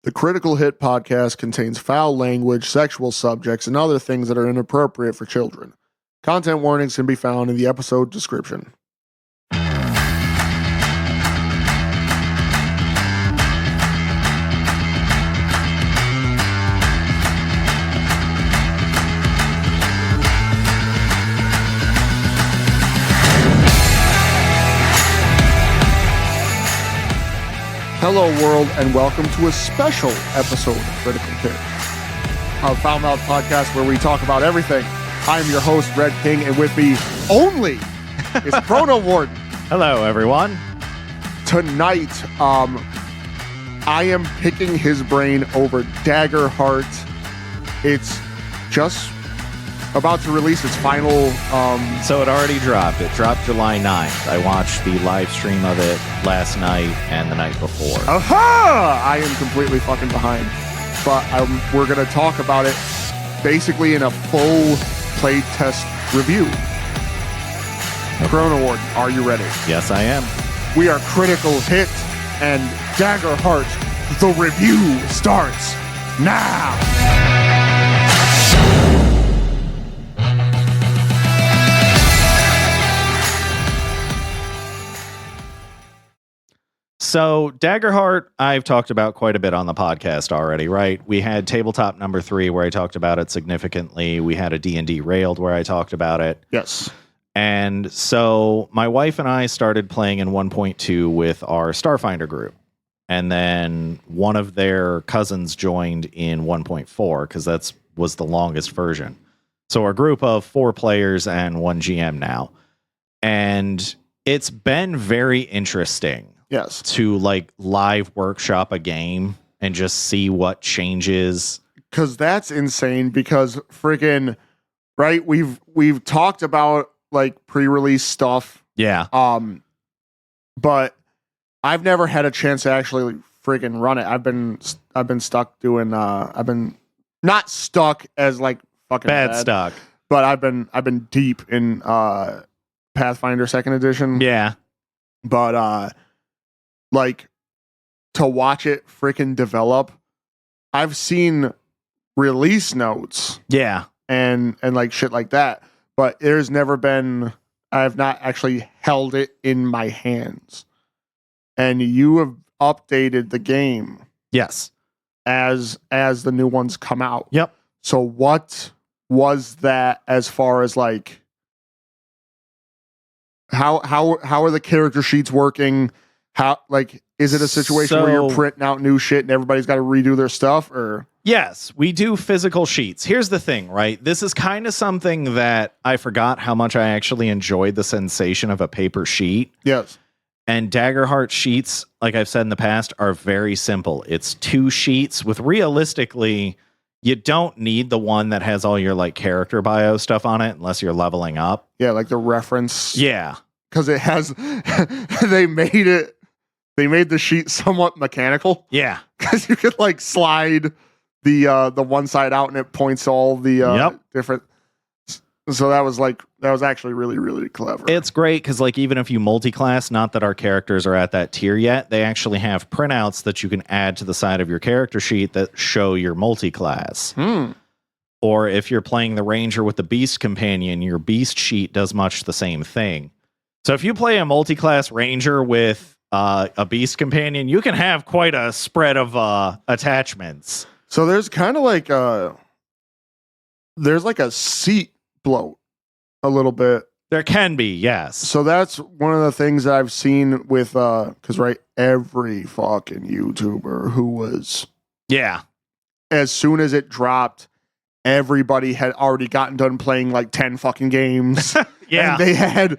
The Critical Hit podcast contains foul language, sexual subjects, and other things that are inappropriate for children. Content warnings can be found in the episode description. Hello world, and welcome to a special episode of Critical Hit, a foul mouth podcast where we talk about everything. I am your host, Redking, and with me only is Chronowarden. Hello, everyone. Tonight, I am picking his brain over DaggerHeart. It's just about to release its final... So it already dropped. It dropped July 9th. I watched the live stream of it last night and the night before. Aha! I am completely fucking behind. But we're going to talk about it basically in a full playtest review. Chronowarden, are you ready? Yes, I am. We are Critical Hit, and DaggerHeart, the review starts now! So DaggerHeart, I've talked about quite a bit on the podcast already, right? We had tabletop number 3 where I talked about it significantly. We had a D&D Railed where I talked about it. Yes. And so my wife and I started playing in 1.2 with our Starfinder group. And then one of their cousins joined in 1.4 because that was the longest version. So our group of 4 players and 1 GM now. And it's been very interesting. Yes. To like live workshop a game and just see what changes. Cause that's insane because friggin' right. We've talked about like pre-release stuff. Yeah. But I've never had a chance to actually friggin' run it. I've been stuck doing I've been not stuck as like fucking bad stuck. But I've been deep in Pathfinder 2nd edition. Yeah. But like to watch it freaking develop, I've seen release notes, yeah, and like shit like that, but there's never been. I've not actually held it in my hands, and you have updated the game, yes, as the new ones come out. Yep. So what was that as far as like how are the character sheets working? How, like, is it a situation where you're printing out new shit and everybody's got to redo their stuff, or? Yes, we do physical sheets. Here's the thing, right? This is kind of something that I forgot how much I actually enjoyed the sensation of a paper sheet. Yes. And DaggerHeart sheets, like I've said in the past, are very simple. It's 2 sheets with realistically, you don't need the one that has all your like character bio stuff on it unless you're leveling up. Yeah, like the reference. Yeah. Because it has, they made the sheet somewhat mechanical. Yeah. Because you could like slide the one side out and it points to all the different. So that was actually really, really clever. It's great because like even if you multi-class, not that our characters are at that tier yet, they actually have printouts that you can add to the side of your character sheet that show your multi-class. Or if you're playing the Ranger with the Beast Companion, your Beast sheet does much the same thing. So if you play a multi-class Ranger with a Beast Companion, you can have quite a spread of attachments. So there's kind of like there's like a seat bloat a little bit. There can be, yes. So that's one of the things that I've seen with because right, every fucking YouTuber who was as soon as it dropped, everybody had already gotten done playing like 10 fucking games. Yeah. And they had,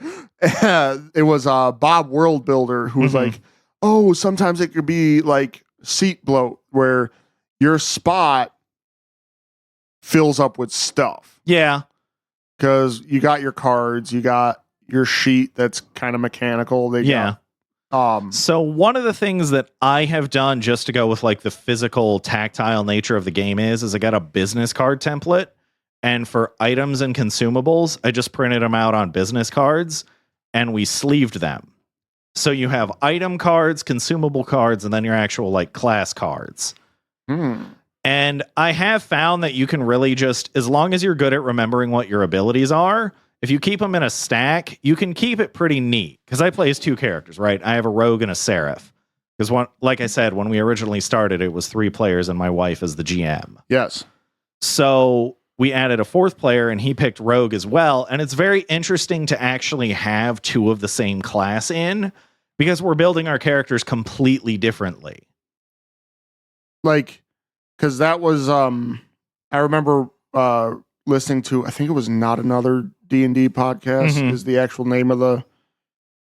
it was Bob World Builder who was like, oh, sometimes it could be like seat bloat where your spot fills up with stuff. Yeah. Because you got your cards, you got your sheet that's kind of mechanical. So one of the things that I have done just to go with like the physical tactile nature of the game is I got a business card template, and for items and consumables, I just printed them out on business cards and we sleeved them. So you have item cards, consumable cards, and then your actual like class cards. And I have found that you can really just, as long as you're good at remembering what your abilities are, if you keep them in a stack, you can keep it pretty neat. Because I play as 2 characters, right? I have a rogue and a seraph. Because, like I said, when we originally started, it was 3 players and my wife is the GM. Yes. So we added a 4th player and he picked rogue as well. And it's very interesting to actually have 2 of the same class in, because we're building our characters completely differently. Like, because that was, I remember listening to, I think it was Not Another D&D podcast is the actual name of the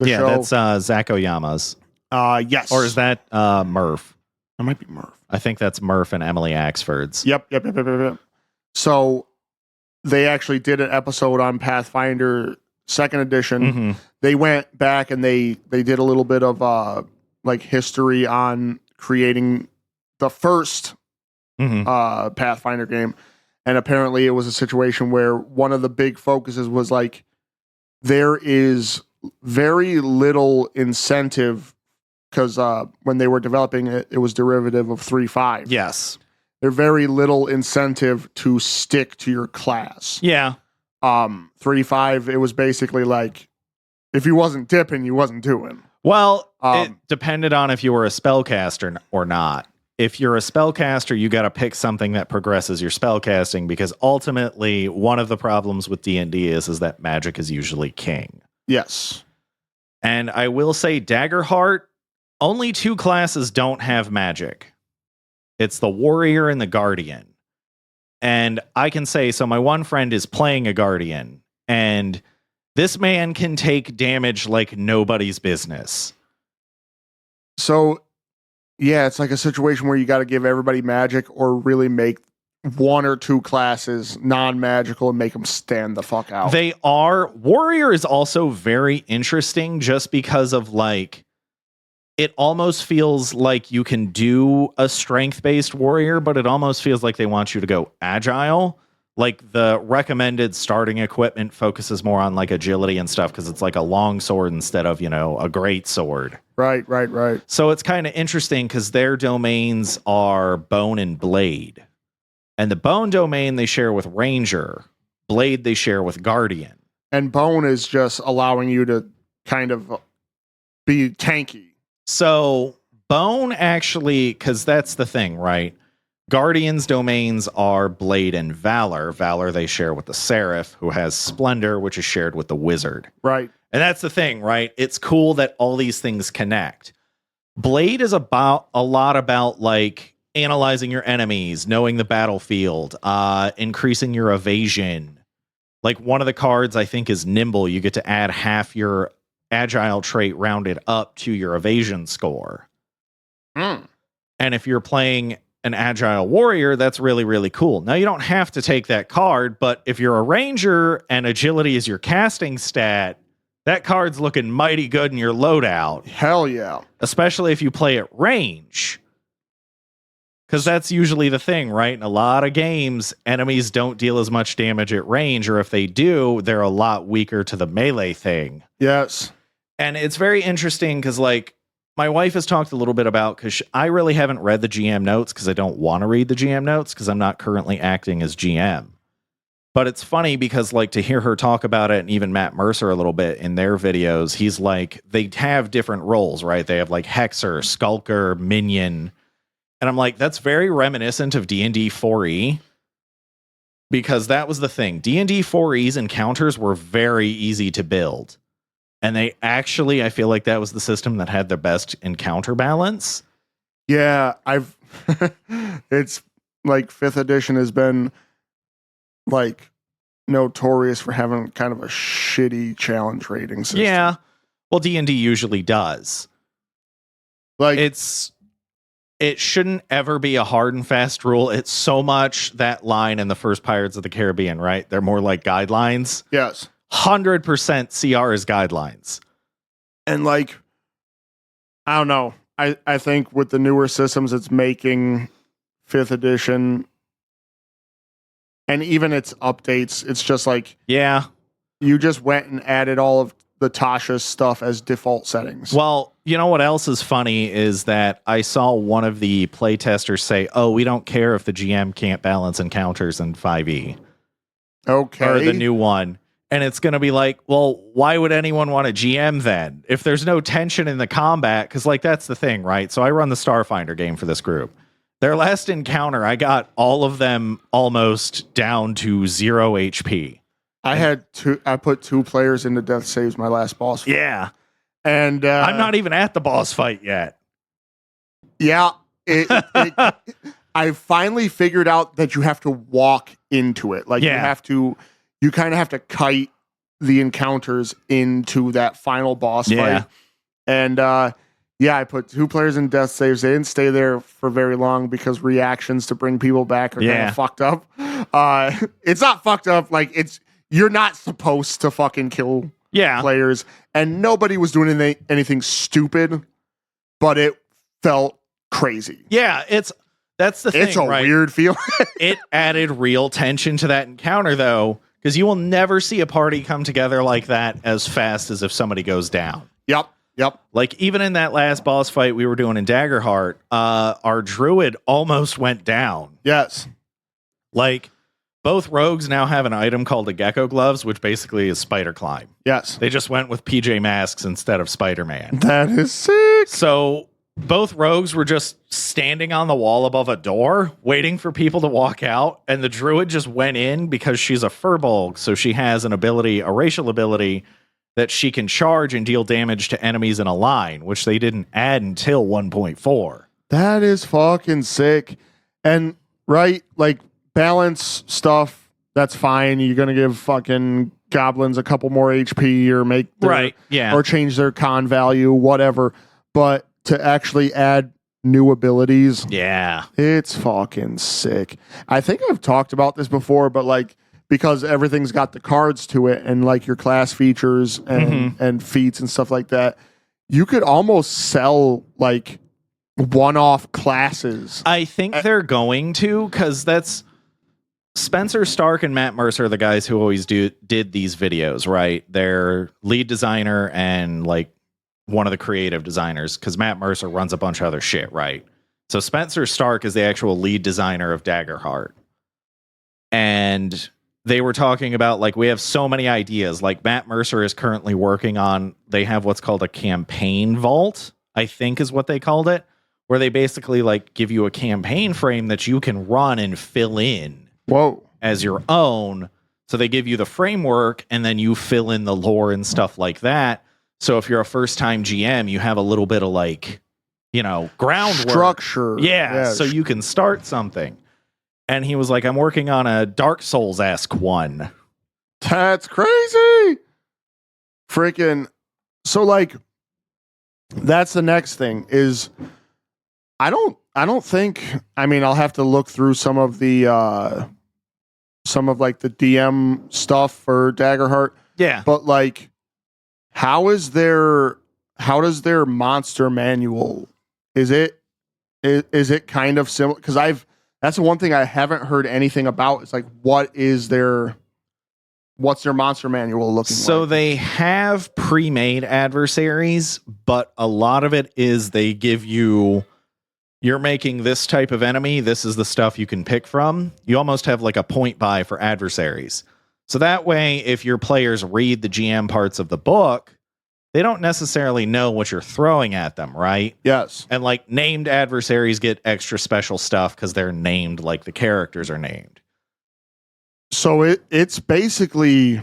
show. Yeah, that's Zach Oyama's. Yes. Or is that Murph? It might be Murph. I think that's Murph and Emily Axford's. Yep. So they actually did an episode on Pathfinder 2nd edition. They went back and they did a little bit of like history on creating the first Pathfinder game. And apparently it was a situation where one of the big focuses was like, there is very little incentive, because when they were developing it, it was derivative of 3.5. Yes. There's very little incentive to stick to your class. Yeah. 3.5, it was basically like, if you wasn't dipping, you wasn't doing. Well, it depended on if you were a spellcaster or not. If you're a spellcaster, you got to pick something that progresses your spellcasting, because ultimately one of the problems with D&D is that magic is usually king. Yes. And I will say DaggerHeart, only 2 classes don't have magic. It's the warrior and the guardian. And I can say, so my one friend is playing a guardian, and this man can take damage like nobody's business. So, yeah, it's like a situation where you got to give everybody magic, or really make 1 or 2 classes non-magical and make them stand the fuck out. They are. Warrior is also very interesting just because of, like, it almost feels like you can do a strength-based warrior, but it almost feels like they want you to go agile. Like, the recommended starting equipment focuses more on, like, agility and stuff, because it's like a long sword instead of, a great sword. Right. So it's kind of interesting because their domains are bone and blade. And the bone domain they share with ranger. Blade they share with guardian. And bone is just allowing you to kind of be tanky. So bone actually, because that's the thing, right? Guardian's domains are blade and valor. Valor they share with the seraph, who has splendor, which is shared with the wizard. Right. And that's the thing, right? It's cool that all these things connect. Blade is about a lot about, like, analyzing your enemies, knowing the battlefield, increasing your evasion. Like, one of the cards I think is nimble. You get to add half your agile trait rounded up to your evasion score. And if you're playing an agile warrior, that's really, really cool. Now, you don't have to take that card, but if you're a ranger and agility is your casting stat, that card's looking mighty good in your loadout. Hell yeah. Especially if you play at range. Because that's usually the thing, right? In a lot of games, enemies don't deal as much damage at range, or if they do, they're a lot weaker to the melee thing. Yes. And it's very interesting because, like, my wife has talked a little bit about, because I really haven't read the GM notes because I don't want to read the GM notes because I'm not currently acting as GM. But it's funny because, like, to hear her talk about it, and even Matt Mercer a little bit in their videos, he's like, they have different roles, right? They have, like, Hexer, Skulker, Minion. And I'm like, that's very reminiscent of D&D 4e. Because that was the thing. D&D 4e's encounters were very easy to build. And they actually, I feel like that was the system that had the best encounter balance. Yeah, it's like 5th edition has been, like, notorious for having kind of a shitty challenge rating system. Yeah. Well, D&D usually does. Like, it shouldn't ever be a hard and fast rule. It's so much that line in the first Pirates of the Caribbean, right? They're more like guidelines. Yes. 100% CR is guidelines. And, like, I don't know. I think with the newer systems, it's making 5th edition, and even its updates, it's just like, yeah, you just went and added all of the Tasha stuff as default settings. Well, you know what else is funny is that I saw one of the playtesters say, "Oh, we don't care if the GM can't balance encounters in 5e." Okay. Or the new one. And it's going to be like, well, why would anyone want a GM then? If there's no tension in the combat, because like that's the thing, right? So I run the Starfinder game for this group. Their last encounter, I got all of them almost down to 0 HP. I put 2 players into death saves my last boss fight. Yeah. And I'm not even at the boss fight yet. Yeah. I finally figured out that you have to walk into it. Like you kind of have to kite the encounters into that final boss fight. And I put 2 players in death saves. They didn't stay there for very long because reactions to bring people back are kind of fucked up. It's not fucked up. Like you're not supposed to fucking kill players. And nobody was doing anything stupid, but it felt crazy. Yeah, that's the thing. It's a right? weird feeling. It added real tension to that encounter, though, because you will never see a party come together like that as fast as if somebody goes down. Yep. Like, even in that last boss fight we were doing in DaggerHeart, our druid almost went down. Yes. Like, both rogues now have an item called the Gecko Gloves, which basically is Spider Climb. Yes. They just went with PJ Masks instead of Spider-Man. That is sick. So both rogues were just standing on the wall above a door, waiting for people to walk out, and the druid just went in because she's a furbolg, so she has a racial ability that she can charge and deal damage to enemies in a line, which they didn't add until 1.4. That is fucking sick. And like balance stuff, that's fine. You're gonna give fucking goblins a couple more HP or make or change their con value, whatever. But to actually add new abilities, it's fucking sick. I think I've talked about this before, but like because everything's got the cards to it and like your class features and feats and stuff like that, you could almost sell like one-off classes. I think they're going to, because that's Spencer Stark and Matt Mercer are the guys who always did these videos, right? They're lead designer and like one of the creative designers, because Matt Mercer runs a bunch of other shit, right? So Spencer Stark is the actual lead designer of DaggerHeart. And they were talking about, like, we have so many ideas. Like, Matt Mercer is currently working on, they have what's called a campaign vault, I think is what they called it, where they basically, like, give you a campaign frame that you can run and fill in as your own. So they give you the framework, and then you fill in the lore and stuff like that. So if you're a first-time GM, you have a little bit of, like, you know, groundwork. Structure. Yeah, so you can start something. And he was like, I'm working on a Dark Souls-esque one. That's crazy. Freaking. So, like, that's the next thing is I don't think, I mean, I'll have to look through some of like the DM stuff for DaggerHeart. Yeah. But like, how does their monster manual, is it kind of similar? Because that's the one thing I haven't heard anything about. It's like, what's their monster manual looking like? So they have pre-made adversaries, but a lot of it is they give you, you're making this type of enemy, this is the stuff you can pick from. You almost have like a point buy for adversaries. So that way, if your players read the GM parts of the book, they don't necessarily know what you're throwing at them, right? Yes. And like named adversaries get extra special stuff because they're named like the characters are named. So it's basically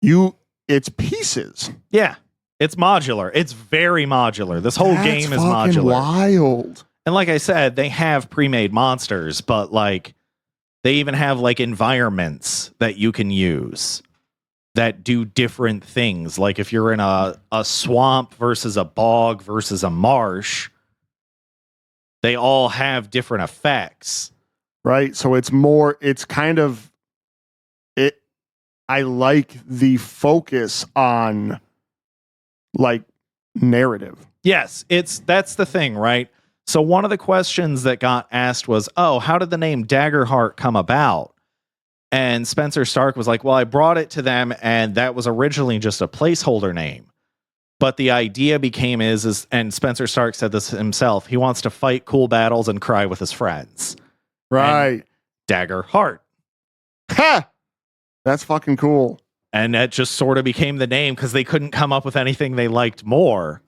it's pieces. Yeah. It's modular. It's very modular. This whole game is modular. Wild. And like I said, they have pre-made monsters, but like they even have like environments that you can use that do different things. Like if you're in a swamp versus a bog versus a marsh, they all have different effects. Right. So it's kind of it. I like the focus on like narrative. Yes, that's the thing, right? So one of the questions that got asked was, oh, how did the name DaggerHeart come about? And Spencer Stark was like, well, I brought it to them, and that was originally just a placeholder name. But the idea became and Spencer Stark said this himself, he wants to fight cool battles and cry with his friends. Right. DaggerHeart. Ha! That's fucking cool. And that just sort of became the name because they couldn't come up with anything they liked more.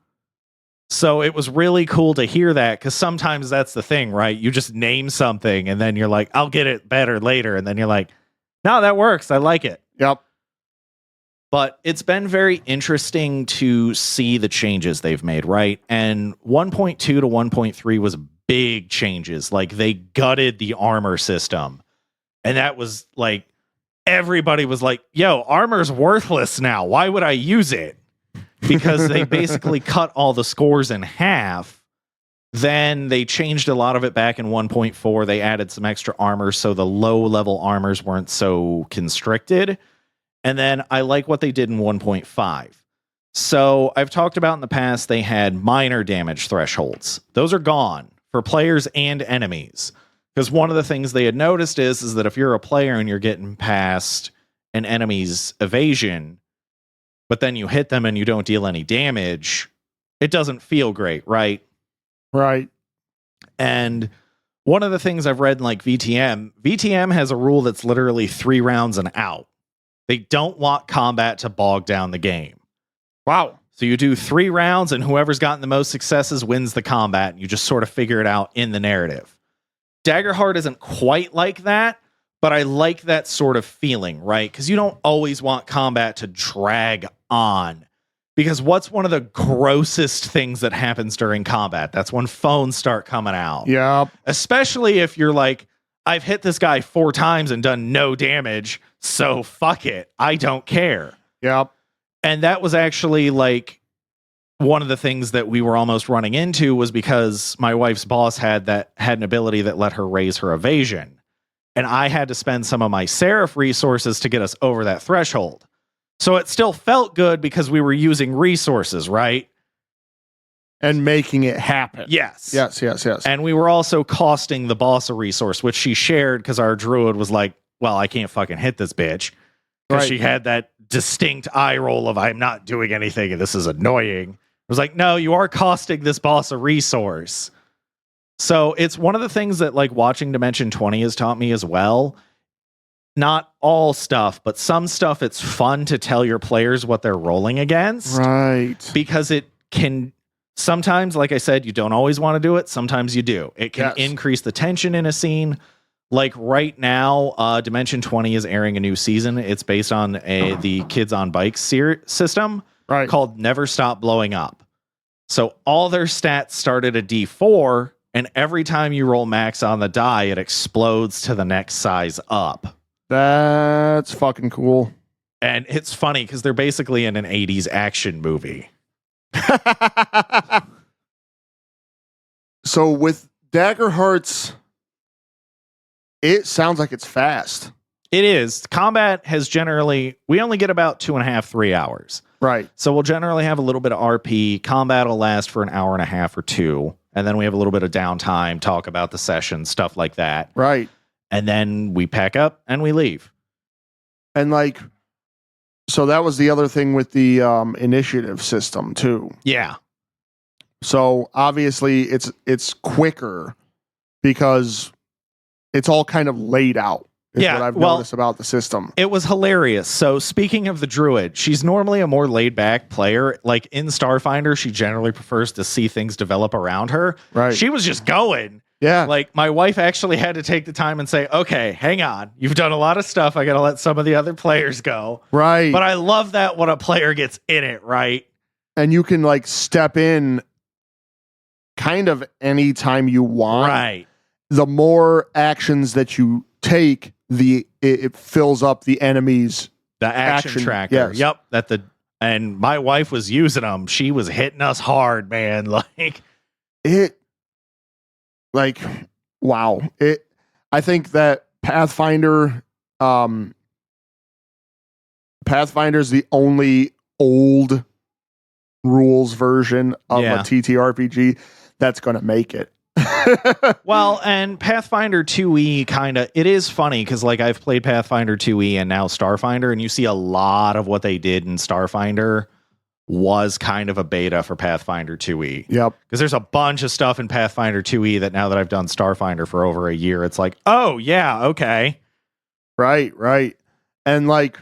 So it was really cool to hear that, because sometimes that's the thing, right? You just name something and then you're like, I'll get it better later. And then you're like, no, that works. I like it. Yep. But it's been very interesting to see the changes they've made, right? And 1.2 to 1.3 was big changes. Like, they gutted the armor system. And that was like, everybody was like, yo, armor's worthless now. Why would I use it? Because they basically cut all the scores in half. Then they changed a lot of it back in 1.4. They added some extra armor so the low level armors weren't so constricted. And then I like what they did in 1.5. So I've talked about in the past, they had minor damage thresholds. Those are gone for players and enemies. Because one of the things they had noticed is that if you're a player and you're getting past an enemy's evasion, but then you hit them and you don't deal any damage, it doesn't feel great, right? Right. And one of the things I've read in like VTM has a rule that's literally 3 rounds and out. They don't want combat to bog down the game. Wow. So you do 3 rounds and whoever's gotten the most successes wins the combat. And you just sort of figure it out in the narrative. DaggerHeart isn't quite like that, but I like that sort of feeling, right? Because you don't always want combat to drag on. Because what's one of the grossest things that happens during combat? That's when phones start coming out. Yep. Especially if you're like, I've hit this guy 4 times and done no damage, so fuck it. I don't care. Yep. And that was actually like one of the things that we were almost running into, was because my wife's boss had an ability that let her raise her evasion. And I had to spend some of my Seraph resources to get us over that threshold. So it still felt good because we were using resources, right? And making it happen. Yes. Yes. And we were also costing the boss a resource, which she shared because our druid was like, well, I can't fucking hit this bitch. Because she had that distinct eye roll of, I'm not doing anything and this is annoying. I was like, no, you are costing this boss a resource. So it's one of the things that like watching Dimension 20 has taught me as well. Not all stuff, but some stuff it's fun to tell your players what they're rolling against. Right. Because it can sometimes, like I said, you don't always want to do it. Sometimes you do. It can increase the tension in a scene. Like right now, Dimension 20 is airing a new season. It's based on the Kids on Bikes system called Never Stop Blowing Up. So all their stats start at a D4, and every time you roll max on the die, it explodes to the next size up. That's fucking cool. And it's funny because they're basically in an 80s action movie. So with DaggerHeart's, it sounds like it's fast. It is. Combat has generally, we only get about 2.5, 3 hours. Right. So we'll generally have a little bit of RP. Combat will last for an hour and a half or 2. And then we have a little bit of downtime, talk about the session, stuff like that. Right. And then we pack up and we leave. And like, so that was the other thing with the initiative system too. Yeah. So obviously it's quicker because it's all kind of laid out. Is what I've noticed about the system. It was hilarious. So speaking of the druid, she's normally a more laid back player. Like in Starfinder, she generally prefers to see things develop around her. Right. She was just going. Yeah. Like my wife actually had to take the time and say, okay, hang on. You've done a lot of stuff. I got to let some of the other players go. Right. But I love that when a player gets in it, right? And you can like step in kind of anytime you want. Right. The more actions that you take, it fills up the enemy's action tracker. Yes. Yep. And my wife was using them. She was hitting us hard, man. Wow. I think that Pathfinder's the only old rules version of a TTRPG that's going to make it. Well, and Pathfinder 2e it is funny because like I've played Pathfinder 2e and now Starfinder, and you see a lot of what they did in Starfinder was kind of a beta for Pathfinder 2e. Yep. Because there's a bunch of stuff in Pathfinder 2e that now that I've done Starfinder for over a year, it's like, oh yeah, okay. Right. And like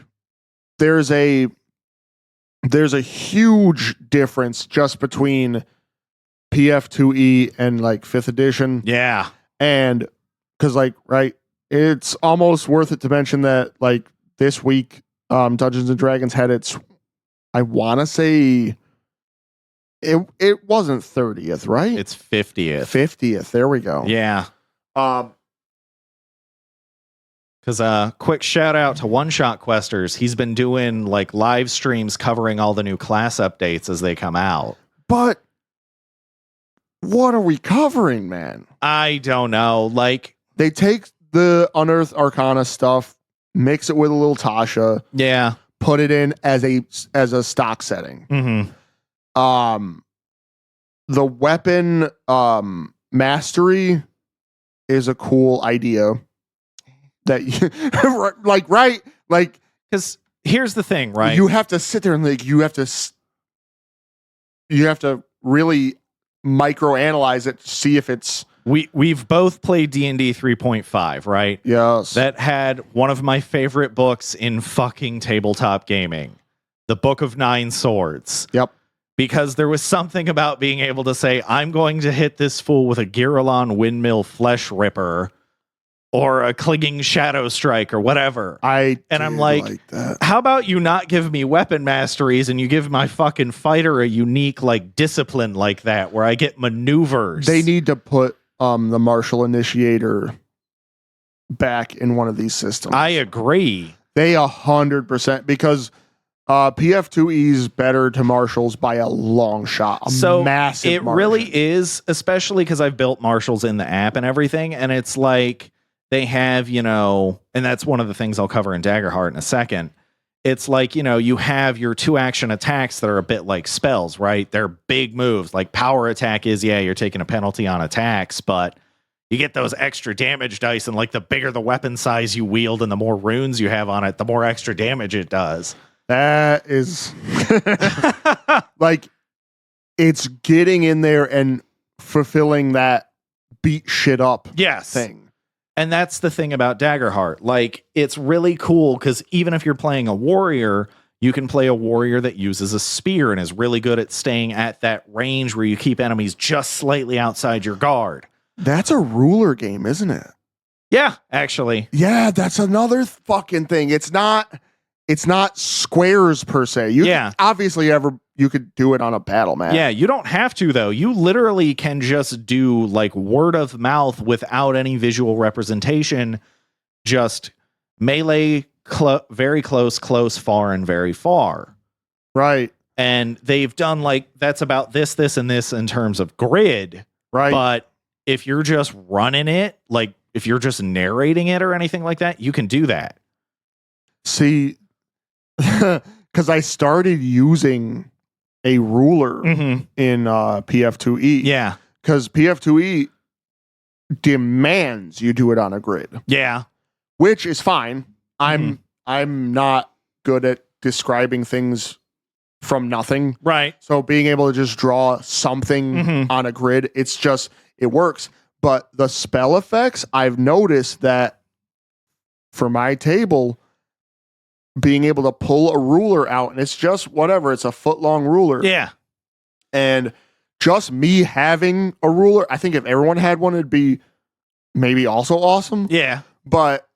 there's a huge difference just between PF2E and like 5th edition. Yeah. And because like, right, it's almost worth it to mention that like this week, Dungeons and Dragons had its, I want to say it wasn't 30th, right? It's 50th. 50th. There we go. Yeah. Because quick shout out to One Shot Questers. He's been doing like live streams covering all the new class updates as they come out. But what are we covering, man? I don't know. Like they take the Unearthed Arcana stuff, mix it with a little Tasha, yeah, put it in as a stock setting. Mm-hmm. The weapon mastery is a cool idea. That like because here's the thing, right? You have to sit there and like you have to really microanalyze it to see if it's. We've both played D&D 3.5, right? Yes. That had one of my favorite books in fucking tabletop gaming, the Book of Nine Swords. Yep. Because there was something about being able to say, I'm going to hit this fool with a Giralon Windmill Flesh Ripper or a Clinging Shadow Strike or whatever. I'm like that. How about you not give me weapon masteries and you give my fucking fighter a unique like discipline like that where I get maneuvers? They need to put the Martial Initiator back in one of these systems. I agree. They 100% because PF2E is better to martials by a long shot. Massive. It really is, especially because I've built martials in the app and everything, and it's like they have, and that's one of the things I'll cover in DaggerHeart in a second. It's like, you have your 2-action attacks that are a bit like spells, right? They're big moves. Like power attack is, you're taking a penalty on attacks, but you get those extra damage dice, and like the bigger the weapon size you wield and the more runes you have on it, the more extra damage it does. That is like it's getting in there and fulfilling that beat shit up thing. And that's the thing about DaggerHeart. Like, it's really cool because even if you're playing a warrior, you can play a warrior that uses a spear and is really good at staying at that range where you keep enemies just slightly outside your guard. That's a ruler game, isn't it? Yeah, actually. Yeah, that's another fucking thing. It's not squares per se. Obviously you could do it on a battle map. Yeah, you don't have to though. You literally can just do like word of mouth without any visual representation. Just melee, very close, close, far, and very far. Right. And they've done like that's about this, and this in terms of grid. Right. But if you're just running it, like if you're just narrating it or anything like that, you can do that. See, because I started using a ruler in PF2E. Yeah. Because PF2E demands you do it on a grid. Yeah. Which is fine. I'm not good at describing things from nothing. Right. So being able to just draw something on a grid, it works. But the spell effects, I've noticed that for my table, being able to pull a ruler out, and it's just whatever, it's a foot-long ruler. Yeah. And just me having a ruler, I think if everyone had one, it'd be maybe also awesome. Yeah. But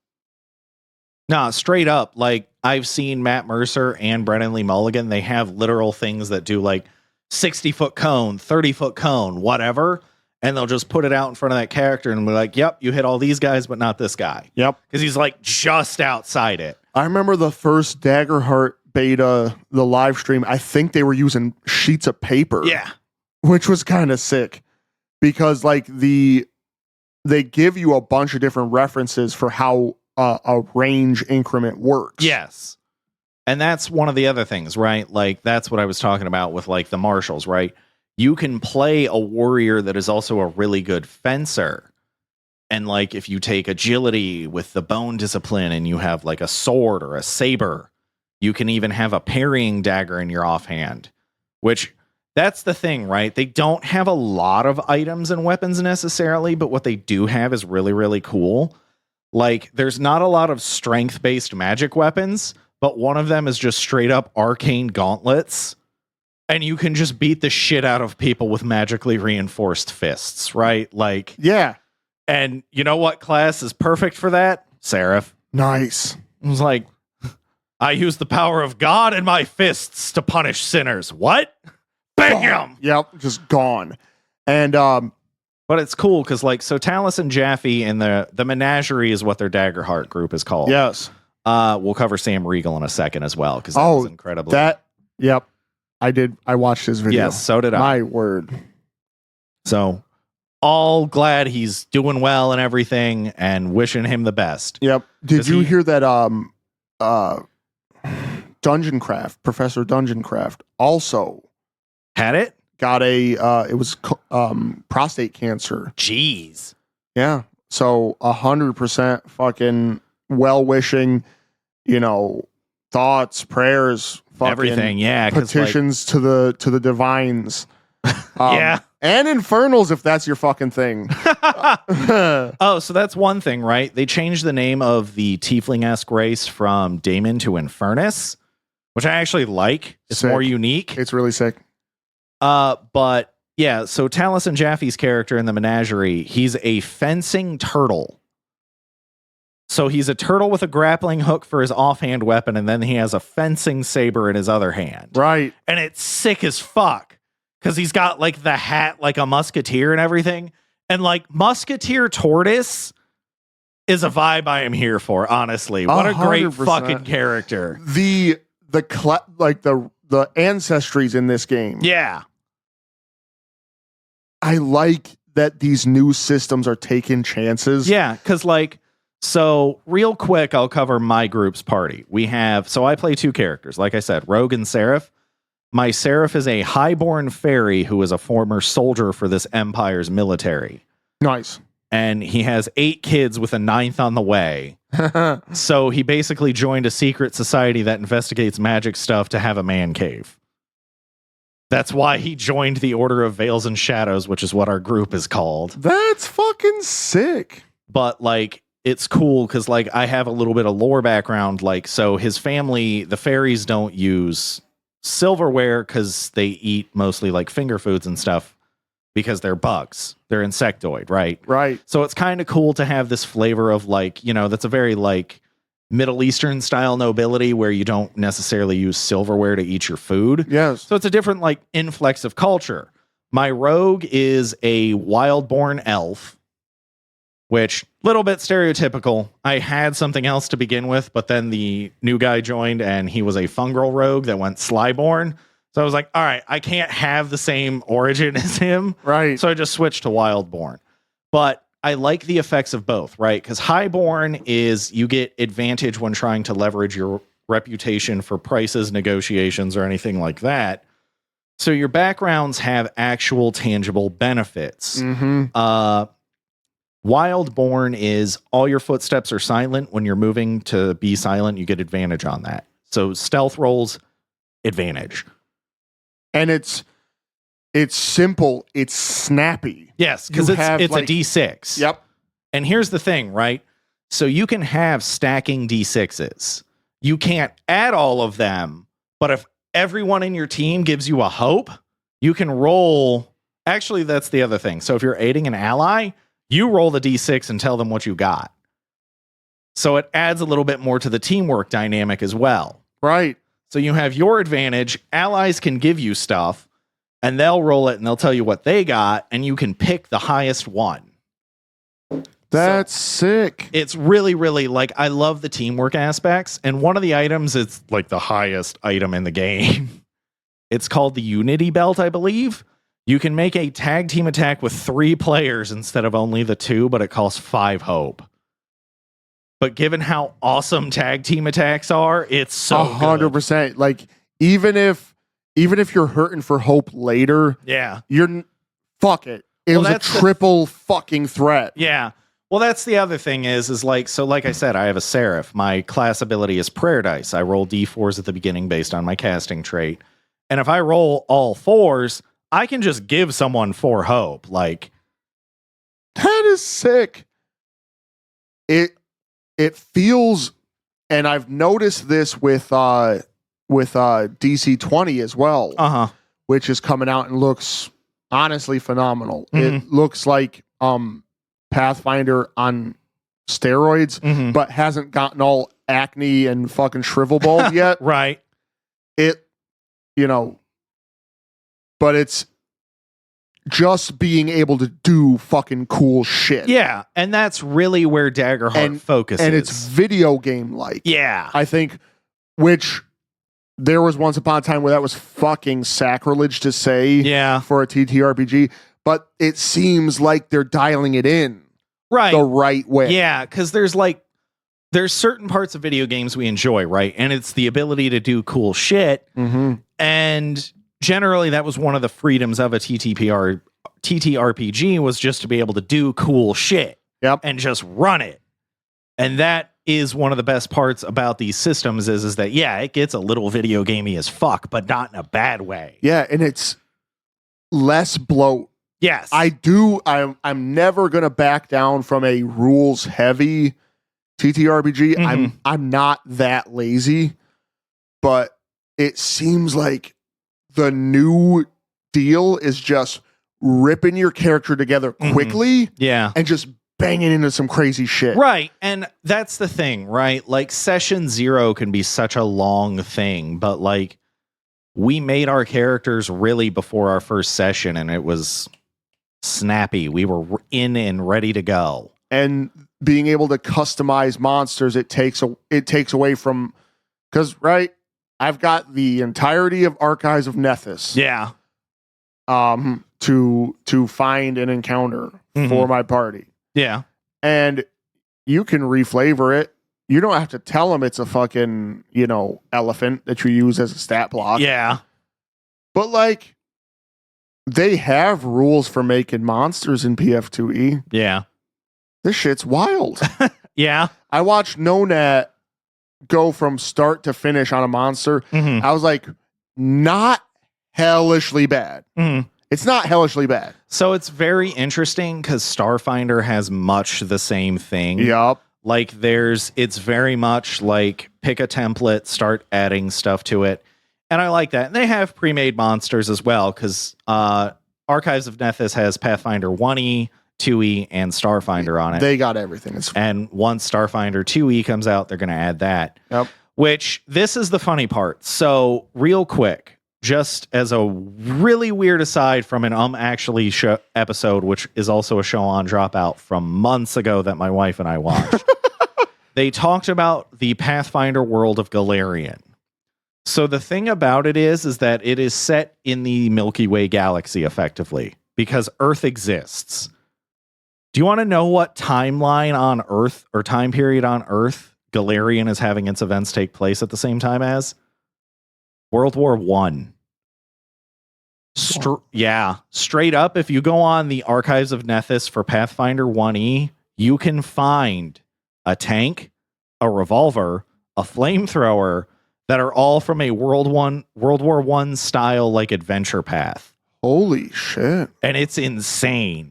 no, straight up, like I've seen Matt Mercer and Brennan Lee Mulligan, they have literal things that do like 60-foot cone, 30-foot cone, whatever, and they'll just put it out in front of that character and be like, yep, you hit all these guys, but not this guy. Yep. Because he's like just outside it. I remember the first DaggerHeart beta, the live stream, I think they were using sheets of paper. Yeah. Which was kind of sick because like they give you a bunch of different references for how a range increment works. Yes. And that's one of the other things, right? Like that's what I was talking about with like the marshals, right? you can play a warrior that is also a really good fencer. And like if you take agility with the bone discipline and you have like a sword or a saber, you can even have a parrying dagger in your offhand, which that's the thing, right? They don't have a lot of items and weapons necessarily, but what they do have is really, really cool. Like there's not a lot of strength-based magic weapons, but one of them is just straight up arcane gauntlets. And you can just beat the shit out of people with magically reinforced fists, right? Like, yeah. And you know what class is perfect for that? Seraph. Nice. It was like, I use the power of God in my fists to punish sinners. What? Bam! Yep, just gone. And but it's cool because like so Talus and Jaffe and the Menagerie is what their DaggerHeart group is called. Yes. We'll cover Sam Riegel in a second as well because that was incredible. Yep. I watched his video. Yes, so did I. My word. So all glad he's doing well and everything and wishing him the best. Yep. Did you hear that Dungeon Craft, Professor Dungeon Craft also had it? Got it was prostate cancer. Jeez. Yeah. So 100% fucking well-wishing, thoughts, prayers, fucking everything, yeah. Petitions to the divines. Yeah. And infernals if that's your fucking thing. Oh, so that's one thing, right? They changed the name of the tiefling-esque race from Daemon to Infernus, which I actually like. It's sick. More unique. It's really sick. But yeah, so Talus and Jaffe's character in the Menagerie, he's a fencing turtle. So he's a turtle with a grappling hook for his offhand weapon, and then he has a fencing saber in his other hand. Right. And it's sick as fuck. Because he's got like the hat like a musketeer and everything. And like Musketeer Tortoise is a vibe I am here for, honestly. What 100%. A great fucking character. The ancestries in this game. Yeah. I like that these new systems are taking chances. Yeah, because like, so real quick, I'll cover my group's party. So I play two characters. Like I said, Rogue and Seraph. My Seraph is a highborn fairy who is a former soldier for this empire's military. Nice. And he has 8 kids with a 9th on the way. So he basically joined a secret society that investigates magic stuff to have a man cave. That's why he joined the Order of Veils and Shadows, which is what our group is called. That's fucking sick. But like, it's cool because like I have a little bit of lore background. Like, so his family, the fairies don't use silverware because they eat mostly like finger foods and stuff because they're bugs. They're insectoid, right? Right. So it's kind of cool to have this flavor of like, that's a very like Middle Eastern style nobility where you don't necessarily use silverware to eat your food. Yes. So it's a different like influx of culture. My rogue is a wild-born elf, which little bit stereotypical. I had something else to begin with, but then the new guy joined and he was a fungal rogue that went slyborn. So I was like, all right, I can't have the same origin as him. Right. So I just switched to wildborn. But I like the effects of both, right? Because highborn is you get advantage when trying to leverage your reputation for prices, negotiations, or anything like that. So your backgrounds have actual tangible benefits. Mm-hmm. Wildborn is all your footsteps are silent. When you're moving to be silent, you get advantage on that. So stealth rolls, advantage. And it's simple. It's snappy. Yes, because it's like, a D6. Yep. And here's the thing, right? So you can have stacking D6s. You can't add all of them, but if everyone in your team gives you a hope, you can roll. Actually, that's the other thing. So if you're aiding an ally, you roll the D6 and tell them what you got. So it adds a little bit more to the teamwork dynamic as well. Right. So you have your advantage. Allies can give you stuff, and they'll roll it, and they'll tell you what they got, and you can pick the highest one. That's sick. It's really, really, like, I love the teamwork aspects, and one of the items is, like, the highest item in the game. It's called the Unity Belt, I believe. You can make a tag team attack with 3 players instead of only the 2, but it costs 5 hope. But given how awesome tag team attacks are, it's so 100%. Like, even if even if you're hurting for hope later, fuck it. It was a triple fucking threat. Yeah. Well, that's the other thing is like I said, I have a Seraph. My class ability is Prayer Dice. I roll D4s at the beginning based on my casting trait. And if I roll all 4s, I can just give someone 4 hope. Like, that is sick. It feels, and I've noticed this with DC 20 as well, which is coming out and looks honestly phenomenal. It looks like Pathfinder on steroids, but hasn't gotten all acne and fucking shrivel bald yet. Right. But it's just being able to do fucking cool shit. Yeah, and that's really where DaggerHeart focuses. And it's video game-like. Yeah. I think, which there was once upon a time where that was fucking sacrilege to say for a TTRPG, but it seems like they're dialing it in the right way. Yeah, because there's certain parts of video games we enjoy, right? And it's the ability to do cool shit. And generally that was one of the freedoms of a TTRPG was just to be able to do cool shit and just run it. And that is one of the best parts about these systems is that, it gets a little video gamey as fuck, but not in a bad way. Yeah, and it's less bloat. Yes. I'm never going to back down from a rules heavy TTRPG. I'm not that lazy, but it seems like the new deal is just ripping your character together quickly and just banging into some crazy shit. Right. And that's the thing, right? Like session 0 can be such a long thing, but like we made our characters really before our first session and it was snappy. We were in and ready to go. And being able to customize monsters, it takes away from, because I've got the entirety of Archives of Nethys. Yeah. To find and encounter for my party. Yeah. And you can reflavor it. You don't have to tell them it's a fucking, elephant that you use as a stat block. Yeah. But like they have rules for making monsters in PF2E. Yeah. This shit's wild. Yeah. I watched Nonat go from start to finish on a monster. I was like, not hellishly bad. It's not hellishly bad. So it's very interesting because Starfinder has much the same thing. Yup. Like it's very much like pick a template, start adding stuff to it. And I like that. And they have pre-made monsters as well because Archives of Nethys has Pathfinder 1E, 2E, and Starfinder on it. They got everything. And once Starfinder 2E comes out, they're going to add that. Yep. Which, this is the funny part. So, real quick, just as a really weird aside from an Actually episode, which is also a show on Dropout from months ago that my wife and I watched, they talked about the Pathfinder world of Galarian. So, the thing about it is that it is set in the Milky Way galaxy, effectively, because Earth exists. Do you want to know what timeline on Earth or time period on Earth Galarian is having its events take place at the same time as? World War I. Straight up, if you go on the Archives of Nethys for Pathfinder 1E, you can find a tank, a revolver, a flamethrower that are all from a World War I style like adventure path. Holy shit. And it's insane.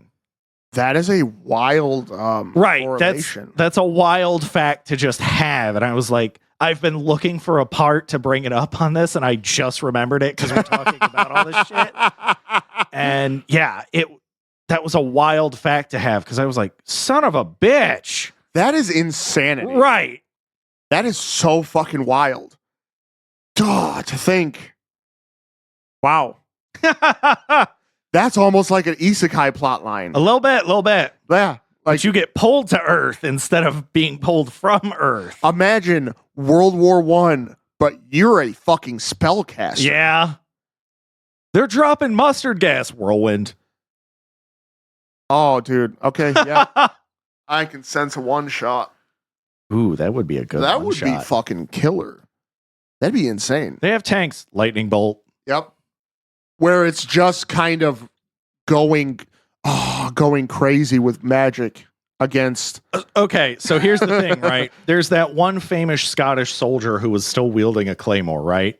That is a wild correlation. That's a wild fact to just have. And I was like, I've been looking for a part to bring it up on this, and I just remembered it because we're talking about all this shit. And that was a wild fact to have because I was like, son of a bitch. That is insanity. Right. That is so fucking wild. Duh, to think. Wow. That's almost like an isekai plotline. A little bit. Yeah. Like you get pulled to Earth instead of being pulled from Earth. Imagine World War I, but you're a fucking spellcaster. Yeah. They're dropping mustard gas, Whirlwind. Oh, dude. Okay, yeah. I can sense a one shot. Ooh, that would be a good one. That would be fucking killer. That'd be insane. They have tanks. Lightning bolt. Yep. Where it's just kind of going crazy with magic against. Okay, so here's the thing, right? There's that one famous Scottish soldier who was still wielding a claymore, right?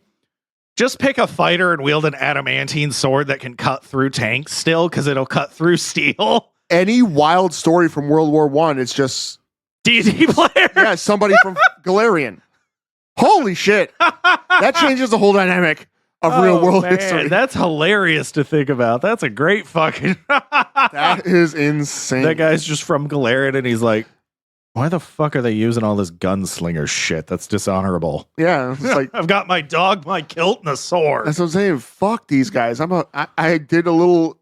Just pick a fighter and wield an adamantine sword that can cut through tanks still, because it'll cut through steel. Any wild story from World War I, it's just D&D player. Yeah, somebody from Galarian. Holy shit. That changes the whole dynamic of real world history. That's hilarious to think about. That's a great fucking... That is insane. That guy's just from Galarian, and he's like, why the fuck are they using all this gunslinger shit? That's dishonorable. Yeah, it's like I've got my dog, my kilt, and a sword. That's what I'm saying. Fuck these guys. I did a little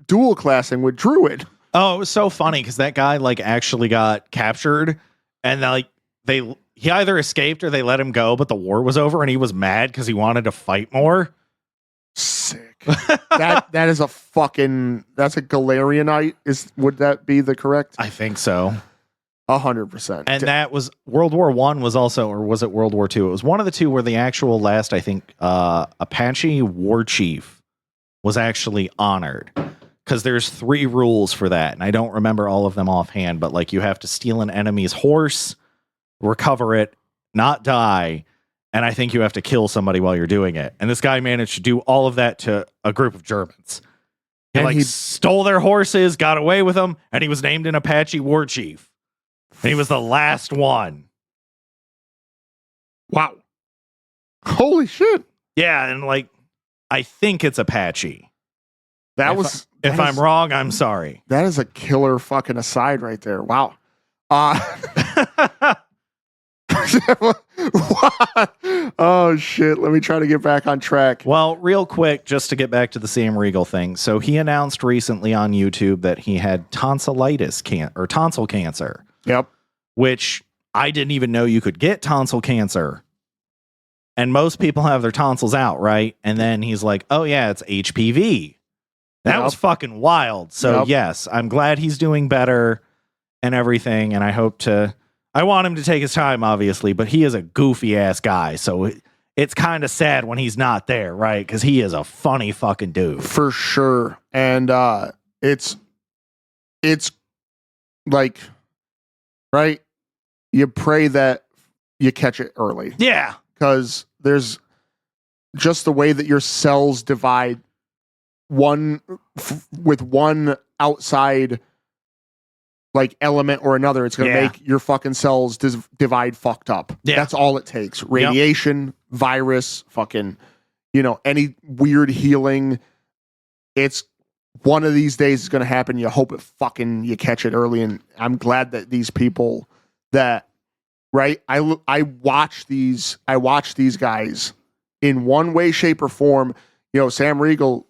dual classing with Druid. Oh, it was so funny because that guy like actually got captured, and he either escaped or they let him go, but the war was over, and he was mad because he wanted to fight more. Sick. that is a fucking. That's a Galarianite. Would that be the correct? I think so. 100%. And that was World War I was also, or was it World War II? It was one of the two where the actual last, I think, Apache war chief was actually honored. Because there's 3 rules for that. And I don't remember all of them offhand, but like you have to steal an enemy's horse, recover it, not die. And I think you have to kill somebody while you're doing it. And this guy managed to do all of that to a group of Germans. He stole their horses, got away with them, and he was named an Apache war chief. And he was the last one. Wow. Holy shit. Yeah, and like, I think it's Apache. If I'm wrong, I'm sorry. That is a killer fucking aside right there. Wow. Oh shit. Let me try to get back on track. Well, real quick, just to get back to the Sam Riegel thing. So he announced recently on YouTube that he had tonsillitis or tonsil cancer. Yep. Which I didn't even know you could get tonsil cancer. And most people have their tonsils out, right? And then he's like, oh yeah, it's HPV. That was fucking wild. So yes, I'm glad he's doing better and everything. And I want him to take his time, obviously, but he is a goofy ass guy. So it's kind of sad when he's not there, right? Because he is a funny fucking dude. For sure. And it's like, right? You pray that you catch it early. Yeah. Because there's just the way that your cells divide with one outside like element or another, it's going to make your fucking cells divide fucked up. Yeah. That's all it takes. Radiation, virus, fucking, any weird healing. It's one of these days is going to happen. You hope you catch it early. And I'm glad that these people that, right. I watch these guys in one way, shape or form. Sam Riegel,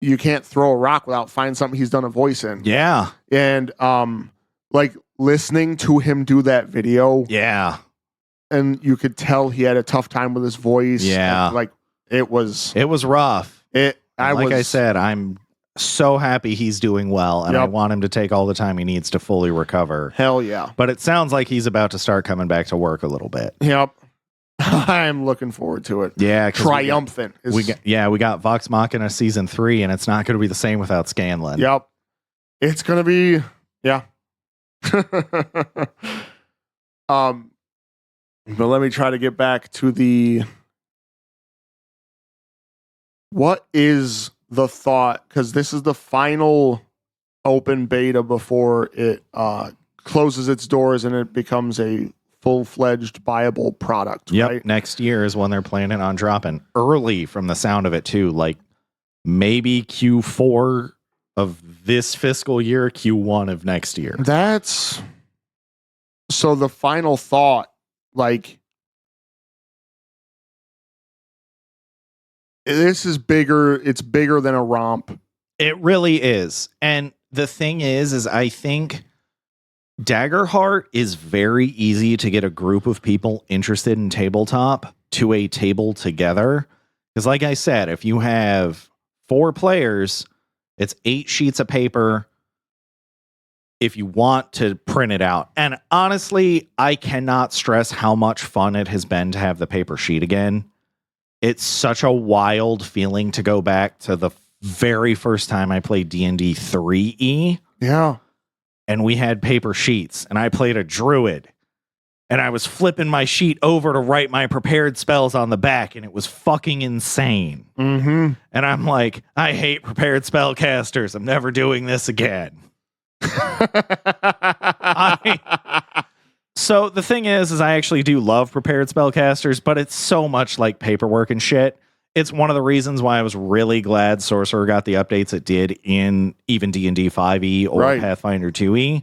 you can't throw a rock without finding something he's done a voice in. Yeah. And like listening to him do that video. Yeah. And you could tell he had a tough time with his voice. Yeah. Like it was rough. I said, I'm so happy he's doing well, and I want him to take all the time he needs to fully recover. Hell yeah. But it sounds like he's about to start coming back to work a little bit. Yep. I'm looking forward to it. Yeah. Triumphant. We got Vox Machina season 3, and it's not going to be the same without Scanlan. Yep. It's going to be, yeah. But let me try to get back to what is the thought? Because this is the final open beta before it closes its doors and it becomes a full-fledged viable product. Yep. Right? Next year is when they're planning on dropping early from the sound of it too. Like maybe Q4 of this fiscal year, Q1 of next year. That's so the final thought, like this is bigger. It's bigger than a romp. It really is. And the thing is I think DaggerHeart is very easy to get a group of people interested in tabletop to a table together. Because like I said, if you have 4 players, it's 8 sheets of paper if you want to print it out. And honestly, I cannot stress how much fun it has been to have the paper sheet again. it's such a wild feeling to go back to the very first time I played D&D 3E. Yeah. And we had paper sheets, and I played a druid. And I was flipping my sheet over to write my prepared spells on the back, and it was fucking insane. Mm-hmm. And I'm like, I hate prepared spellcasters. I'm never doing this again. So the thing is I actually do love prepared spellcasters, but it's so much like paperwork and shit. It's one of the reasons why I was really glad Sorcerer got the updates it did in even D&D 5e or Pathfinder 2e,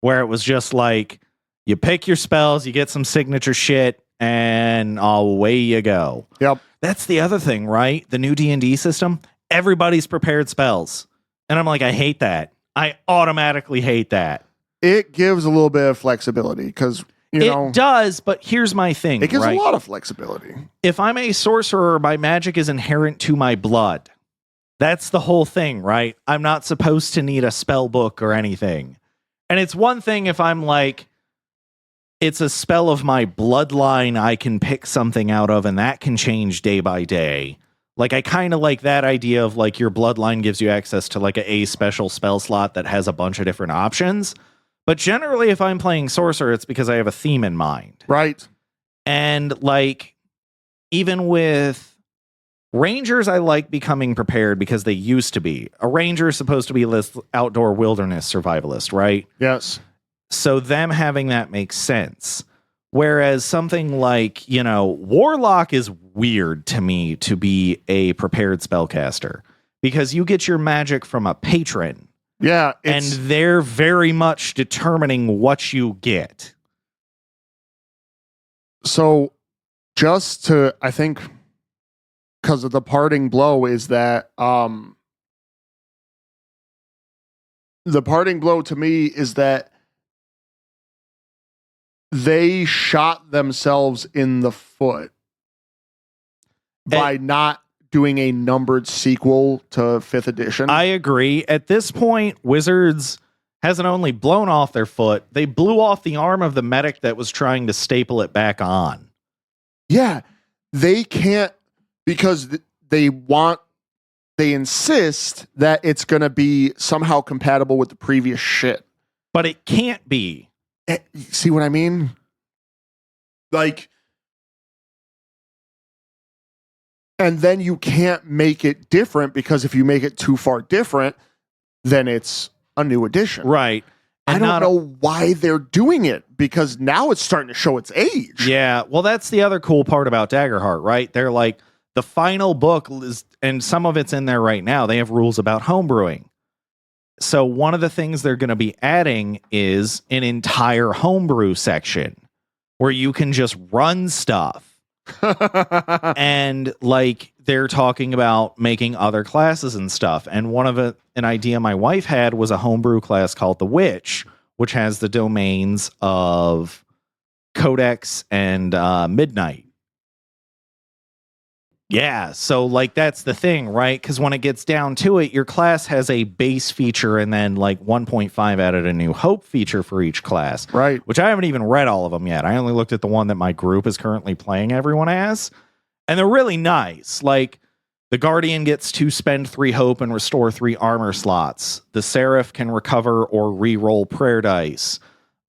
where it was just like, you pick your spells, you get some signature shit, and away you go. Yep. That's the other thing, right? The new D&D system, everybody's prepared spells. And I'm like, I hate that. I automatically hate that. It gives a little bit of flexibility because, you know. It does, but here's my thing. It gives a lot of flexibility. If I'm a sorcerer, my magic is inherent to my blood. That's the whole thing, right? I'm not supposed to need a spell book or anything. And it's one thing if I'm like, it's a spell of my bloodline I can pick something out of, and that can change day by day. Like, I kind of like that idea of, like, your bloodline gives you access to, like, a special spell slot that has a bunch of different options. But generally, if I'm playing Sorcerer, it's because I have a theme in mind. Right. And, like, even with Rangers, I like becoming prepared because they used to be. A Ranger is supposed to be this outdoor wilderness survivalist, right? Yes. So them having that makes sense. Whereas something like, you know, Warlock is weird to me to be a prepared spellcaster because you get your magic from a patron. Yeah. And they're very much determining what you get. So just to, I think, because of the parting blow is that the parting blow to me is that they shot themselves in the foot by not doing a numbered sequel to 5th edition. I agree. At this point, Wizards hasn't only blown off their foot, they blew off the arm of the medic that was trying to staple it back on. Yeah. They can't, because they insist that it's going to be somehow compatible with the previous shit. But it can't be. See what I mean? Like, and then you can't make it different because if you make it too far different, then it's a new edition. Right. And I don't know why they're doing it because now it's starting to show its age. Yeah. Well, that's the other cool part about DaggerHeart, right? They're like, the final book is, and some of it's in there right now, they have rules about homebrewing. So one of the things they're going to be adding is an entire homebrew section where you can just run stuff. And like they're talking about making other classes and stuff. And one of an idea my wife had was a homebrew class called the Witch, which has the domains of Codex and Midnight. Yeah, so like that's the thing, right? Because when it gets down to it, your class has a base feature and then like 1.5 added a new hope feature for each class. Right. Which I haven't even read all of them yet. I only looked at the one that my group is currently playing everyone as. And they're really nice. Like the Guardian gets to spend 3 hope and restore 3 armor slots. The Seraph can recover or re-roll prayer dice.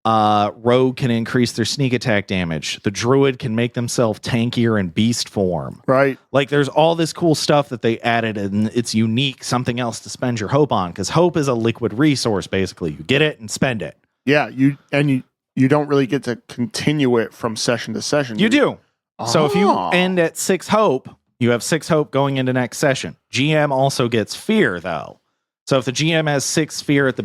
Rogue can increase their sneak attack damage. The Druid can make themselves tankier in beast form. Right. Like there's all this cool stuff that they added and it's unique, something else to spend your hope on because hope is a liquid resource basically. You get it and spend it. Yeah, you don't really get to continue it from session to session. You do. So if you end at 6 hope, you have 6 hope going into next session. GM also gets fear though. So if the GM has 6 fear at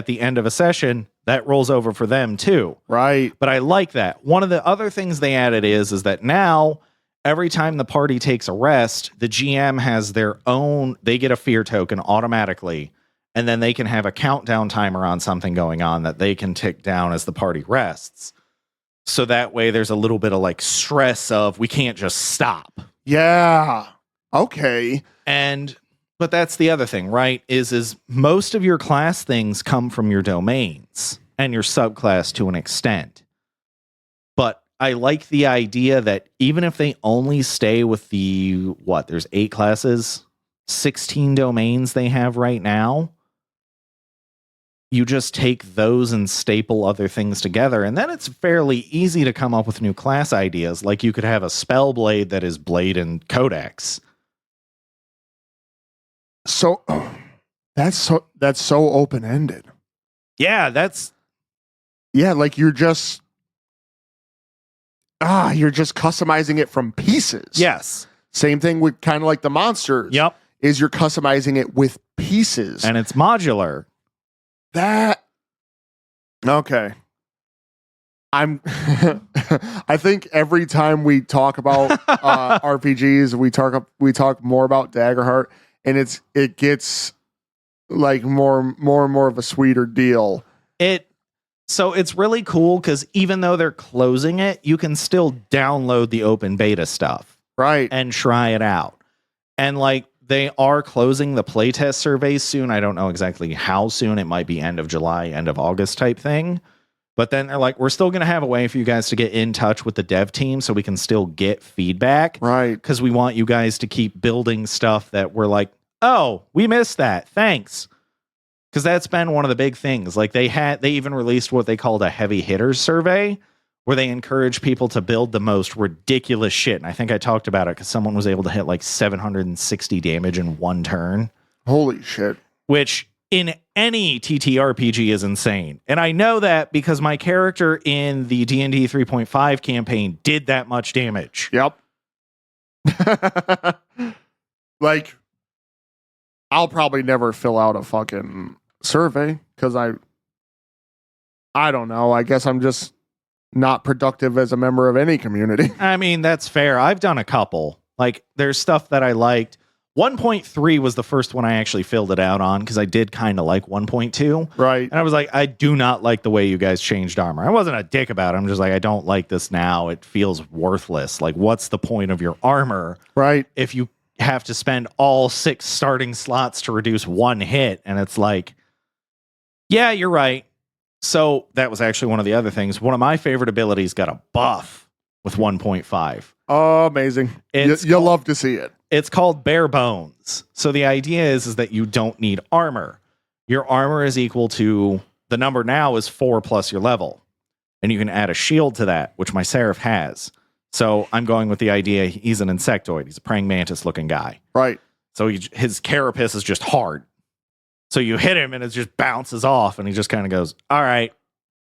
the end of a session, that rolls over for them too. Right. But I like that. One of the other things they added is that now every time the party takes a rest, the GM has their own, they get a fear token automatically. And then they can have a countdown timer on something going on that they can tick down as the party rests. So that way there's a little bit of like stress of we can't just stop. Yeah. Okay. But that's the other thing, right? Is most of your class things come from your domains and your subclass to an extent. But I like the idea that even if they only stay with there's 8 classes, 16 domains they have right now, you just take those and staple other things together, and then it's fairly easy to come up with new class ideas. Like you could have a spell blade that is blade and codex. So that's so open-ended. Yeah, like you're just customizing it from pieces. Yes. Same thing with kind of like the monsters. Yep. Is you're customizing it with pieces. And it's modular. Okay. I think every time we talk about RPGs, we talk more about DaggerHeart, and it gets like more and more of a sweeter deal. So it's really cool because even though they're closing it, you can still download the open beta stuff. Right. And try it out. And like they are closing the playtest surveys soon. I don't know exactly how soon. It might be end of July, end of August type thing. But then they're like, we're still going to have a way for you guys to get in touch with the dev team so we can still get feedback. Right. Because we want you guys to keep building stuff that we're like, oh, we missed that. Thanks. Because that's been one of the big things. Like they even released what they called a heavy hitters survey, where they encourage people to build the most ridiculous shit. And I think I talked about it because someone was able to hit like 760 damage in one turn. Holy shit. Which in any TTRPG is insane. And I know that because my character in the D&D 3.5 campaign did that much damage. Yep. Like, I'll probably never fill out a fucking survey because I don't know. I guess I'm just not productive as a member of any community. I mean, that's fair. I've done a couple. Like, there's stuff that I liked. 1.3 was the first one I actually filled it out on because I did kind of like 1.2. Right. And I was like, I do not like the way you guys changed armor. I wasn't a dick about it. I'm just like, I don't like this now. It feels worthless. Like, what's the point of your armor? Right. If you have to spend all 6 starting slots to reduce 1 hit. And it's like, yeah, you're right. So that was actually one of the other things. One of my favorite abilities got a buff with 1.5. Oh, amazing. You'll love to see it. It's called bare bones. So the idea is that you don't need armor. Your armor is equal to, the number now is 4 plus your level. And you can add a shield to that, which my Seraph has. So I'm going with the idea he's an insectoid. He's a praying mantis looking guy. Right. So his carapace is just hard. So you hit him and it just bounces off and he just kind of goes, all right,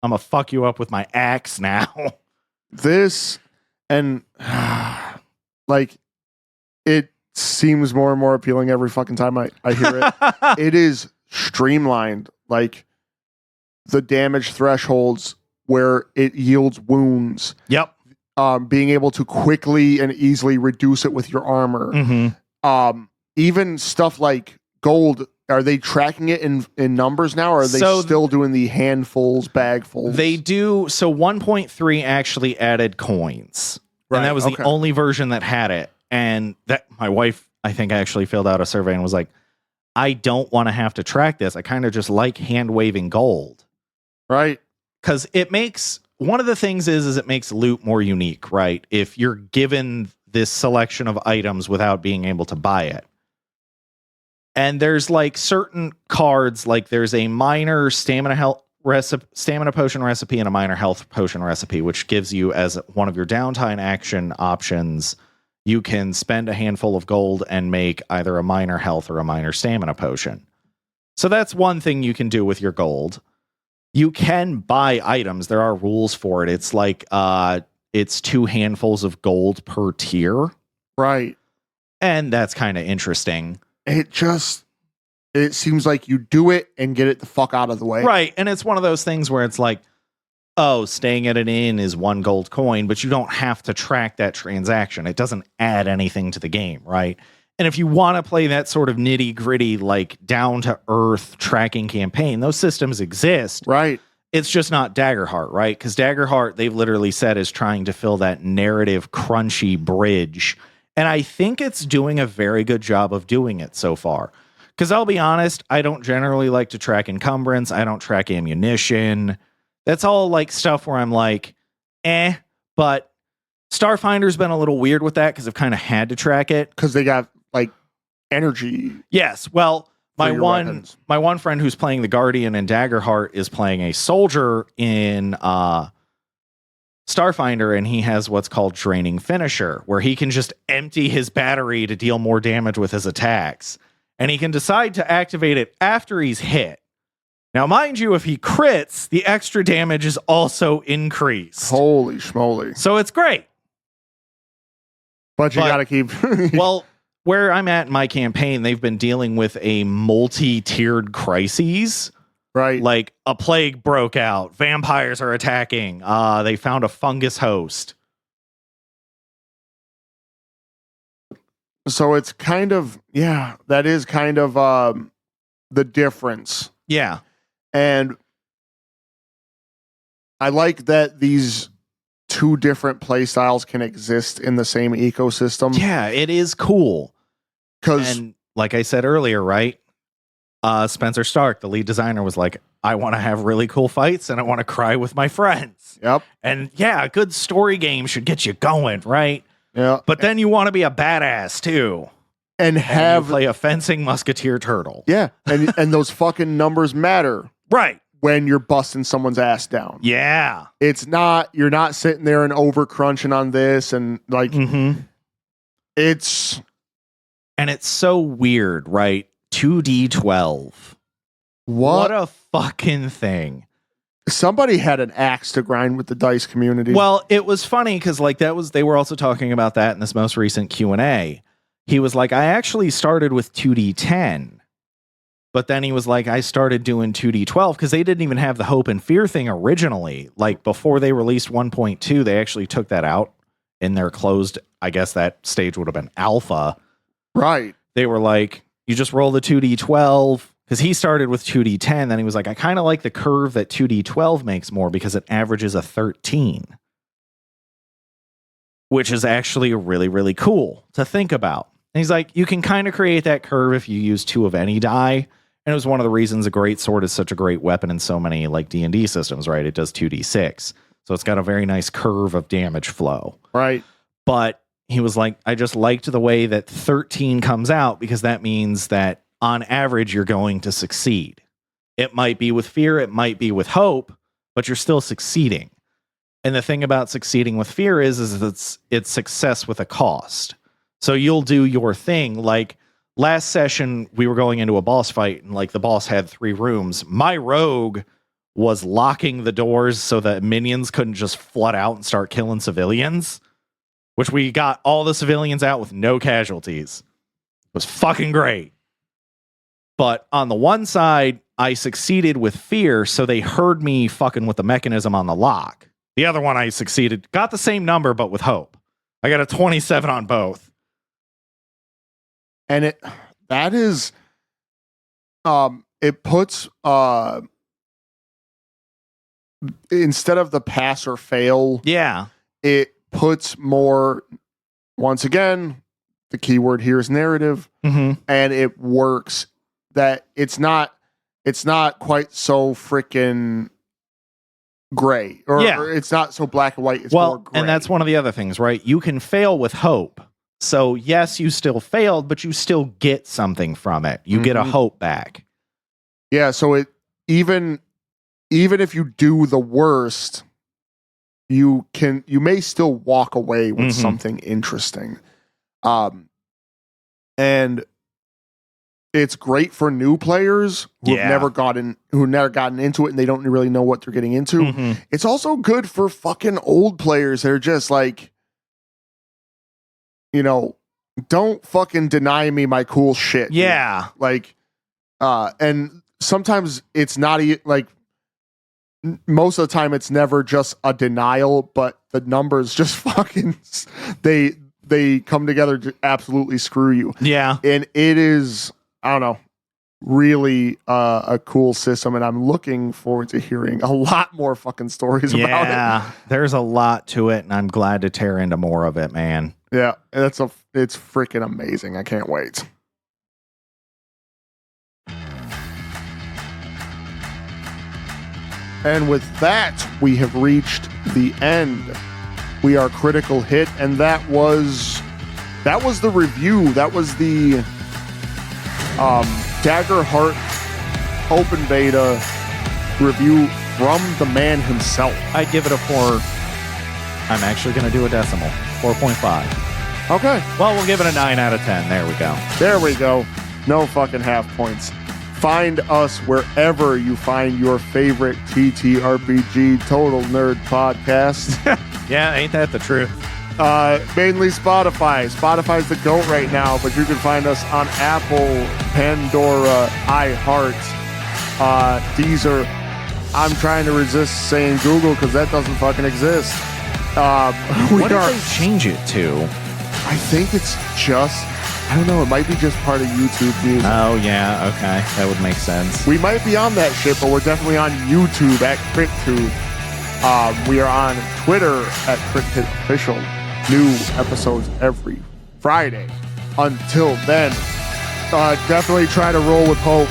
I'm going to fuck you up with my axe now. This, and like, it seems more and more appealing every fucking time I hear it. It is streamlined. Like, the damage thresholds where it yields wounds. Yep. Being able to quickly and easily reduce it with your armor. Mm-hmm. Even stuff like gold, are they tracking it in numbers now, or are they still doing the handfuls, bagfuls? They do. So 1.3 actually added coins. Right, and that was the only version that had it. And that my wife, I think, actually filled out a survey and was like, I don't want to have to track this. I kind of just like hand-waving gold. Right. Because it makes... One of the things is it makes loot more unique, right? If you're given this selection of items without being able to buy it. And there's like certain cards, like there's a minor stamina potion recipe and a minor health potion recipe, which gives you, as one of your downtime action options, you can spend a handful of gold and make either a minor health or a minor stamina potion. So that's one thing you can do with your gold. You can buy items. There are rules for it. It's like it's 2 handfuls of gold per tier. Right. And that's kind of interesting. It seems like you do it and get it the fuck out of the way. Right. And it's one of those things where it's like, oh, staying at an inn is 1 gold coin, but you don't have to track that transaction. It doesn't add anything to the game, right? And if you want to play that sort of nitty gritty, like down to earth tracking campaign, those systems exist. Right. It's just not DaggerHeart, right? Because DaggerHeart, they've literally said, is trying to fill that narrative crunchy bridge. And I think it's doing a very good job of doing it so far. Because I'll be honest, I don't generally like to track encumbrance. I don't track ammunition. That's all like stuff where I'm like, But Starfinder's been a little weird with that because they've kind of had to track it. Because they got like energy. Yes. Well, my weapons. one friend who's playing the Guardian in DaggerHeart is playing a soldier in Starfinder, and he has what's called Draining Finisher, where he can just empty his battery to deal more damage with his attacks. And he can decide to activate it after he's hit. Now, mind you, if he crits, the extra damage is also increased. Holy schmoly. So it's great. But you got to keep... Well, where I'm at in my campaign, they've been dealing with a multi-tiered crises. Right. Like a plague broke out. Vampires are attacking. They found a fungus host. So it's kind of... Yeah, that is kind of the difference. Yeah. And I like that these two different play styles can exist in the same ecosystem. Yeah, it is cool. Because, like I said earlier, right? Spencer Stark, the lead designer, was like, I want to have really cool fights and I want to cry with my friends. Yep. And yeah, a good story game should get you going, right? Yeah. But then you want to be a badass too. And you play a fencing musketeer turtle. Yeah. And those fucking numbers matter. Right. When you're busting someone's ass down. Yeah. It's not, you're not sitting there and over crunching on this and like, it's. And it's so weird, right? 2D12. What a fucking thing. Somebody had an axe to grind with the dice community. Well, it was funny because like they were also talking about that in this most recent Q&A. He was like, I actually started with 2D10. But then he was like, I started doing 2D12 because they didn't even have the hope and fear thing originally. Like before they released 1.2, they actually took that out in their closed, I guess that stage would have been alpha. Right. They were like, you just roll the 2D12 because he started with 2D10. Then he was like, I kind of like the curve that 2D12 makes more because it averages a 13, which is actually really, really cool to think about. And he's like, you can kind of create that curve if you use 2 of any die. And it was one of the reasons a great sword is such a great weapon in so many like D&D systems, right? It does 2d6. So it's got a very nice curve of damage flow. Right. But he was like, I just liked the way that 13 comes out because that means that on average, you're going to succeed. It might be with fear. It might be with hope, but you're still succeeding. And the thing about succeeding with fear is it's success with a cost. So you'll do your thing. Like last session, we were going into a boss fight and like the boss had 3 rooms. My rogue was locking the doors so that minions couldn't just flood out and start killing civilians, which we got all the civilians out with no casualties. It was fucking great. But on the one side, I succeeded with fear, so they heard me fucking with the mechanism on the lock. The other one I succeeded, got the same number, but with hope. I got a 27 on both. And that is, it puts, instead of the pass or fail. Yeah. It puts more, once again, the keyword here is narrative, and it works that it's not quite so freaking gray or it's not so black and white. It's more gray. And that's one of the other things, right? You can fail with hope. So yes, you still failed, but you still get something from it. You get a hope back. Yeah. So it, even if you do the worst, you may still walk away with something interesting. And it's great for new players who've never gotten into it and they don't really know what they're getting into. It's also good for fucking old players that are just like, don't fucking deny me my cool shit. Yeah. Dude. Like, and sometimes it's not like, most of the time it's never just a denial, but the numbers just fucking, they come together to absolutely screw you. Yeah. And it is, I don't know, really a cool system. And I'm looking forward to hearing a lot more fucking stories about it. Yeah. There's a lot to it and I'm glad to tear into more of it, man. Yeah. It's freaking amazing. I can't wait. And with that, we have reached the end We are Critical Hit, and that was the review. That was the DaggerHeart open beta review from the man himself. I'd give it a 4. I'm actually going to do a decimal. 4.5. Okay. Well, we'll give it a 9 out of 10. There we go. There we go. No fucking half points. Find us wherever you find your favorite TTRPG Total Nerd podcast. Yeah, ain't that the truth? Mainly Spotify. Spotify's the GOAT right now, but you can find us on Apple, Pandora, iHeart, Deezer. I'm trying to resist saying Google because that doesn't fucking exist. What did they change it to? I think it's just, I don't know, it might be just part of YouTube Music. Oh, yeah, okay. That would make sense. We might be on that shit, but we're definitely on YouTube at CritTube. We are on Twitter at CritHitOfficial. New episodes every Friday. Until then, definitely try to roll with hope.